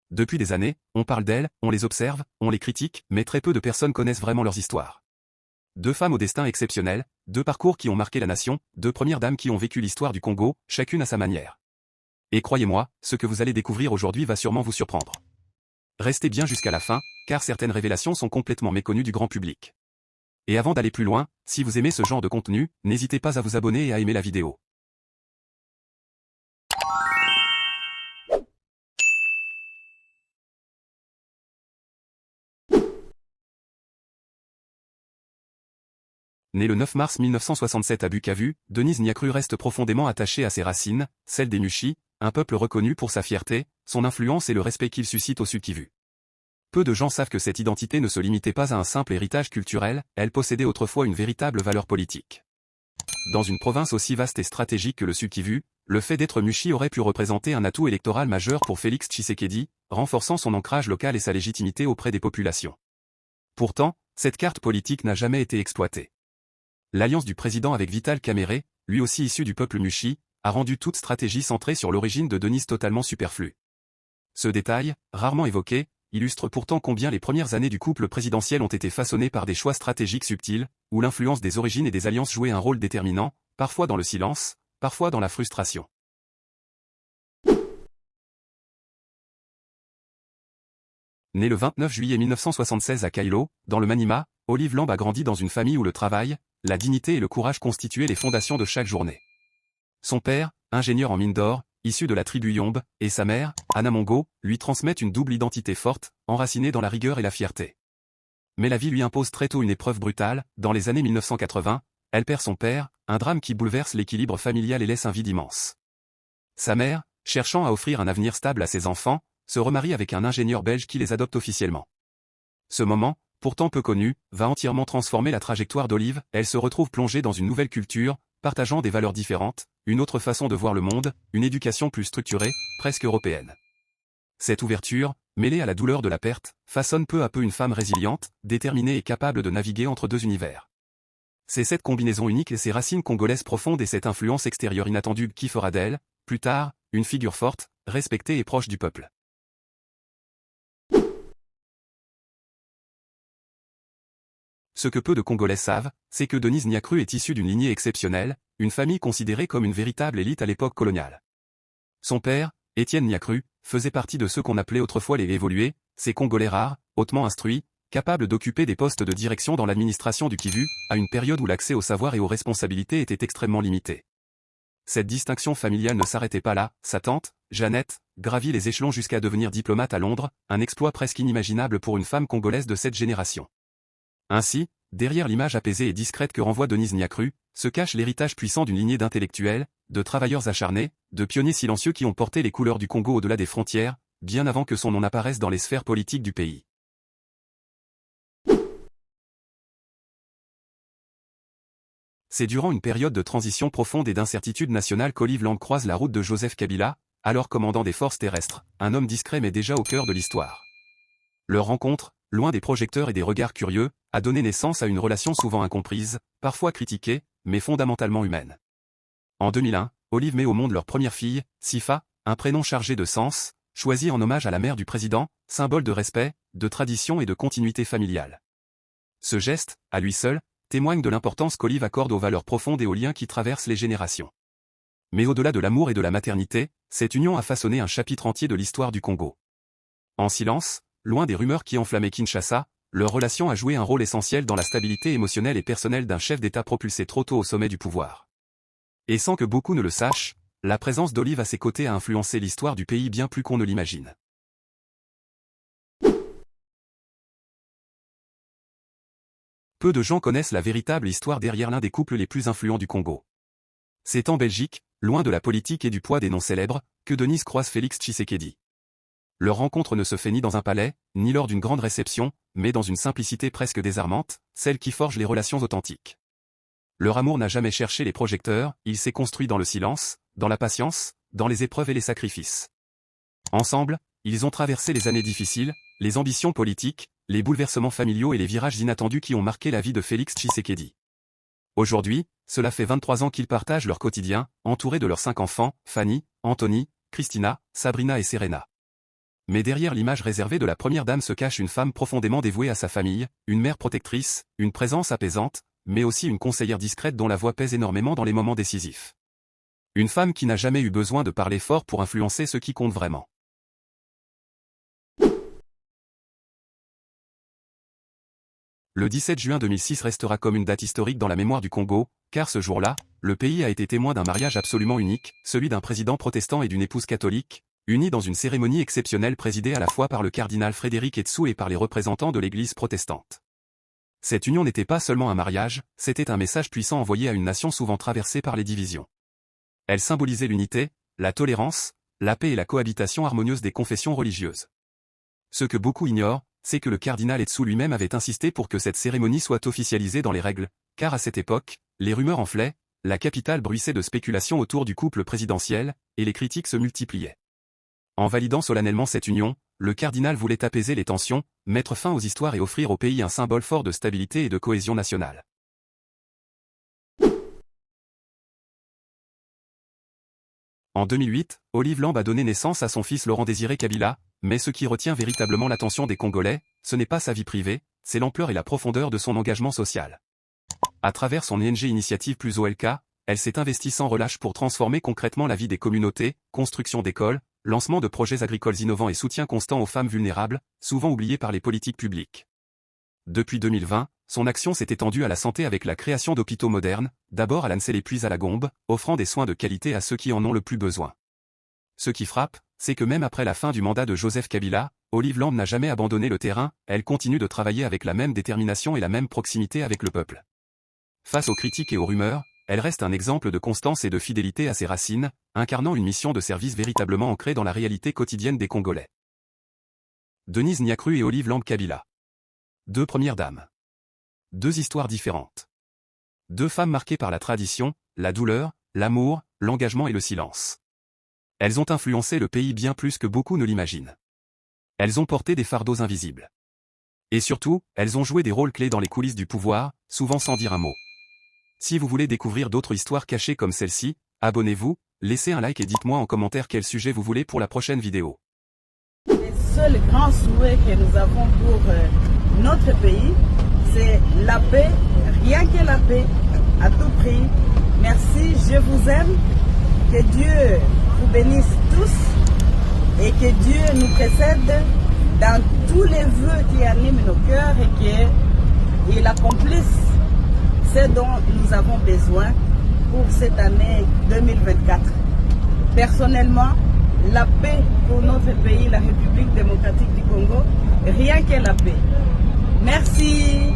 Depuis des années, on parle d'elles, on les observe, on les critique, mais très peu de personnes connaissent vraiment leurs histoires. Deux femmes au destin exceptionnel, deux parcours qui ont marqué la nation, deux premières dames qui ont vécu l'histoire du Congo, chacune à sa manière. Et croyez-moi, ce que vous allez découvrir aujourd'hui va sûrement vous surprendre. Restez bien jusqu'à la fin, car certaines révélations sont complètement méconnues du grand public. Et avant d'aller plus loin, si vous aimez ce genre de contenu, n'hésitez pas à vous abonner et à aimer la vidéo. Née le 9 mars 1967 à Bukavu, Denise Nyakru reste profondément attachée à ses racines, celles des Mushi, un peuple reconnu pour sa fierté, son influence et le respect qu'il suscite au Sud-Kivu. Peu de gens savent que cette identité ne se limitait pas à un simple héritage culturel, elle possédait autrefois une véritable valeur politique. Dans une province aussi vaste et stratégique que le Sud-Kivu, le fait d'être Mushi aurait pu représenter un atout électoral majeur pour Félix Tshisekedi, renforçant son ancrage local et sa légitimité auprès des populations. Pourtant, cette carte politique n'a jamais été exploitée. L'alliance du président avec Vital Kamerhe, lui aussi issu du peuple Mushi, a rendu toute stratégie centrée sur l'origine de Denise totalement superflue. Ce détail, rarement évoqué, illustre pourtant combien les premières années du couple présidentiel ont été façonnées par des choix stratégiques subtils, où l'influence des origines et des alliances jouait un rôle déterminant, parfois dans le silence, parfois dans la frustration. Née le 29 juillet 1976 à Kailo, dans le Maniema, Olive Lamb a grandi dans une famille où le travail, la dignité et le courage constituaient les fondations de chaque journée. Son père, ingénieur en mine d'or, issu de la tribu Yombe, et sa mère, Anna Mongo, lui transmettent une double identité forte, enracinée dans la rigueur et la fierté. Mais la vie lui impose très tôt une épreuve brutale, dans les années 1980, elle perd son père, un drame qui bouleverse l'équilibre familial et laisse un vide immense. Sa mère, cherchant à offrir un avenir stable à ses enfants, se remarie avec un ingénieur belge qui les adopte officiellement. Ce moment, pourtant peu connu, va entièrement transformer la trajectoire d'Olive, elle se retrouve plongée dans une nouvelle culture, partageant des valeurs différentes, une autre façon de voir le monde, une éducation plus structurée, presque européenne. Cette ouverture, mêlée à la douleur de la perte, façonne peu à peu une femme résiliente, déterminée et capable de naviguer entre deux univers. C'est cette combinaison unique et ses racines congolaises profondes et cette influence extérieure inattendue qui fera d'elle, plus tard, une figure forte, respectée et proche du peuple. Ce que peu de Congolais savent, c'est que Denise Nyakru est issue d'une lignée exceptionnelle, une famille considérée comme une véritable élite à l'époque coloniale. Son père, Étienne Nyakru, faisait partie de ceux qu'on appelait autrefois les évolués, ces Congolais rares, hautement instruits, capables d'occuper des postes de direction dans l'administration du Kivu, à une période où l'accès au savoir et aux responsabilités était extrêmement limité. Cette distinction familiale ne s'arrêtait pas là, sa tante, Jeannette, gravit les échelons jusqu'à devenir diplomate à Londres, un exploit presque inimaginable pour une femme congolaise de cette génération. Ainsi, derrière l'image apaisée et discrète que renvoie Denise Nyakru, se cache l'héritage puissant d'une lignée d'intellectuels, de travailleurs acharnés, de pionniers silencieux qui ont porté les couleurs du Congo au-delà des frontières, bien avant que son nom n'apparaisse dans les sphères politiques du pays. C'est durant une période de transition profonde et d'incertitude nationale qu'Olive Lamb croise la route de Joseph Kabila, alors commandant des forces terrestres, un homme discret mais déjà au cœur de l'histoire. Leur rencontre, loin des projecteurs et des regards curieux, a donné naissance à une relation souvent incomprise, parfois critiquée, mais fondamentalement humaine. En 2001, Olive met au monde leur première fille, Sifa, un prénom chargé de sens, choisi en hommage à la mère du président, symbole de respect, de tradition et de continuité familiale. Ce geste, à lui seul, témoigne de l'importance qu'Olive accorde aux valeurs profondes et aux liens qui traversent les générations. Mais au-delà de l'amour et de la maternité, cette union a façonné un chapitre entier de l'histoire du Congo. En silence, loin des rumeurs qui enflammaient Kinshasa, leur relation a joué un rôle essentiel dans la stabilité émotionnelle et personnelle d'un chef d'État propulsé trop tôt au sommet du pouvoir. Et sans que beaucoup ne le sachent, la présence d'Olive à ses côtés a influencé l'histoire du pays bien plus qu'on ne l'imagine. Peu de gens connaissent la véritable histoire derrière l'un des couples les plus influents du Congo. C'est en Belgique, loin de la politique et du poids des noms célèbres, que Denise croise Félix Tshisekedi. Leur rencontre ne se fait ni dans un palais, ni lors d'une grande réception, mais dans une simplicité presque désarmante, celle qui forge les relations authentiques. Leur amour n'a jamais cherché les projecteurs, il s'est construit dans le silence, dans la patience, dans les épreuves et les sacrifices. Ensemble, ils ont traversé les années difficiles, les ambitions politiques, les bouleversements familiaux et les virages inattendus qui ont marqué la vie de Félix Tshisekedi. Aujourd'hui, cela fait 23 ans qu'ils partagent leur quotidien, entourés de leurs 5 enfants, Fanny, Anthony, Christina, Sabrina et Serena. Mais derrière l'image réservée de la première dame se cache une femme profondément dévouée à sa famille, une mère protectrice, une présence apaisante, mais aussi une conseillère discrète dont la voix pèse énormément dans les moments décisifs. Une femme qui n'a jamais eu besoin de parler fort pour influencer ce qui compte vraiment. Le 17 juin 2006 restera comme une date historique dans la mémoire du Congo, car ce jour-là, le pays a été témoin d'un mariage absolument unique, celui d'un président protestant et d'une épouse catholique, unis dans une cérémonie exceptionnelle présidée à la fois par le cardinal Frédéric Etsu et par les représentants de l'Église protestante. Cette union n'était pas seulement un mariage, c'était un message puissant envoyé à une nation souvent traversée par les divisions. Elle symbolisait l'unité, la tolérance, la paix et la cohabitation harmonieuse des confessions religieuses. Ce que beaucoup ignorent, c'est que le cardinal Etsu lui-même avait insisté pour que cette cérémonie soit officialisée dans les règles, car à cette époque, les rumeurs enflaient, la capitale bruissait de spéculations autour du couple présidentiel, et les critiques se multipliaient. En validant solennellement cette union, le cardinal voulait apaiser les tensions, mettre fin aux histoires et offrir au pays un symbole fort de stabilité et de cohésion nationale. En 2008, Olive Lamb a donné naissance à son fils Laurent-Désiré Kabila, mais ce qui retient véritablement l'attention des Congolais, ce n'est pas sa vie privée, c'est l'ampleur et la profondeur de son engagement social. À travers son ONG Initiative Plus OLK, elle s'est investie sans relâche pour transformer concrètement la vie des communautés, construction d'écoles, lancement de projets agricoles innovants et soutien constant aux femmes vulnérables, souvent oubliées par les politiques publiques. Depuis 2020, son action s'est étendue à la santé avec la création d'hôpitaux modernes, d'abord à l'Ansele puis à la Gombe, offrant des soins de qualité à ceux qui en ont le plus besoin. Ce qui frappe, c'est que même après la fin du mandat de Joseph Kabila, Olive Lamb n'a jamais abandonné le terrain, elle continue de travailler avec la même détermination et la même proximité avec le peuple. Face aux critiques et aux rumeurs, elle reste un exemple de constance et de fidélité à ses racines, incarnant une mission de service véritablement ancrée dans la réalité quotidienne des Congolais. Denise Nyakru et Olive Lamb Kabila. Deux premières dames. Deux histoires différentes. Deux femmes marquées par la tradition, la douleur, l'amour, l'engagement et le silence. Elles ont influencé le pays bien plus que beaucoup ne l'imaginent. Elles ont porté des fardeaux invisibles. Et surtout, elles ont joué des rôles clés dans les coulisses du pouvoir, souvent sans dire un mot. Si vous voulez découvrir d'autres histoires cachées comme celle-ci, abonnez-vous, laissez un like et dites-moi en commentaire quel sujet vous voulez pour la prochaine vidéo. Le seul grand souhait que nous avons pour notre pays, c'est la paix, rien que la paix, à tout prix. Merci, je vous aime, que Dieu vous bénisse tous et que Dieu nous précède dans tous les vœux qui animent nos cœurs et qu'il accomplisse ce dont nous avons besoin pour cette année 2024. Personnellement, la paix pour notre pays, la République démocratique du Congo, rien que la paix. Merci.